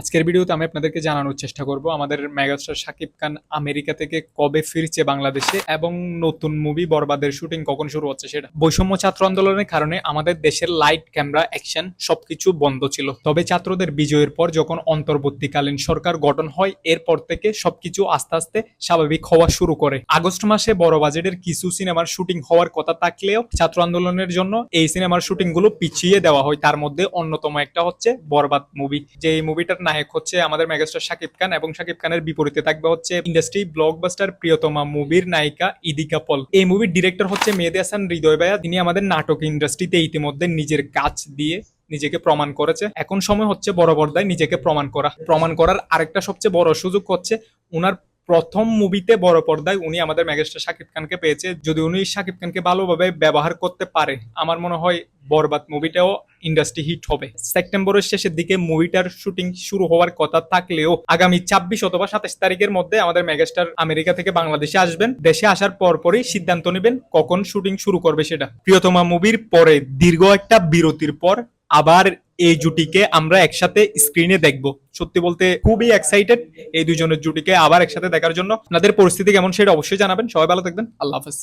আজকের ভিডিওতে আমি আপনাদেরকে জানানোর চেষ্টা করব আমাদের মেগাস্টার শাকিব খান আমেরিকা থেকে কবে ফিরছে বাংলাদেশে এবং নতুন মুভি বরবাদের শুটিং কখন শুরু হচ্ছে সেটা। বৈষম্য ছাত্র আন্দোলনের কারণে আমাদের দেশের লাইট, ক্যামেরা, অ্যাকশন সবকিছু বন্ধ ছিল। তবে ছাত্রদের বিজয়ের পর যখন অন্তর্বর্তীকালীন সরকার গঠন হয়, এরপর থেকে সবকিছু আস্তে আস্তে স্বাভাবিক হওয়া শুরু করে। আগস্ট মাসে বড় বাজেটের কিছু সিনেমার শুটিং হওয়ার কথা থাকলেও ছাত্র আন্দোলনের জন্য এই সিনেমার শুটিং গুলো পিছিয়ে দেওয়া হয়। তার মধ্যে অন্যতম একটা হচ্ছে বরবাদ মুভি, যে এই মুভিটার নায়ক হচ্ছে আমাদের মেগাস্টার শাকিব খান এবং শাকিব খানের বিপরীতে থাকবে হচ্ছে ইন্ডাস্ট্রি ব্লকবাস্টার প্রিয়তমা মুভির নায়িকা ইদিকা পল। এই মুভির ডিরেক্টর হচ্ছে মেহেদী হাসান হৃদয় ভাইয়া। তিনি আমাদের নাটক ইন্ডাস্ট্রিতে ইতিমধ্যে নিজের কাজ দিয়ে নিজেকে প্রমাণ করেছে। এখন সময় হচ্ছে বড় পর্দায় নিজেকে প্রমাণ করার আরেকটা সবচেয়ে বড় সুযোগ হচ্ছে উনার প্রথম মুভিতে বড় পর্দায় উনি আমাদের মেগাস্টার শাকিব খানকে পেয়েছে। যদি উনি শাকিব খানকে ভালোভাবে ব্যবহার করতে পারে, আমার মনে হয় বরবাদ মুভিটাও ইন্ডাস্ট্রি হিট হবে। সেপ্টেম্বরের শেষের দিকে মুভিটার শুটিং শুরু হওয়ার কথা থাকলেও আগামী 26 অথবা 27 তারিখের মধ্যে আমাদের মেগাস্টার আমেরিকা থেকে বাংলাদেশে আসবেন। দেশে আসার পরপরই সিদ্ধান্ত নেবেন কখন শুটিং শুরু করবে সেটা। প্রিয়তমা মুভির পরে দীর্ঘ একটা বিরতির পর আবার এই জুটিকে আমরা একসাথে স্ক্রিনে দেখব। সত্যি বলতে খুবই এক্সাইটেড এই দুজনের জুটিকে আবার একসাথে দেখার জন্য। আপনাদের পরিস্থিতি কেমন সেটা অবশ্যই জানাবেন। সবাই ভালো থাকবেন। আল্লাহ হাফেজ।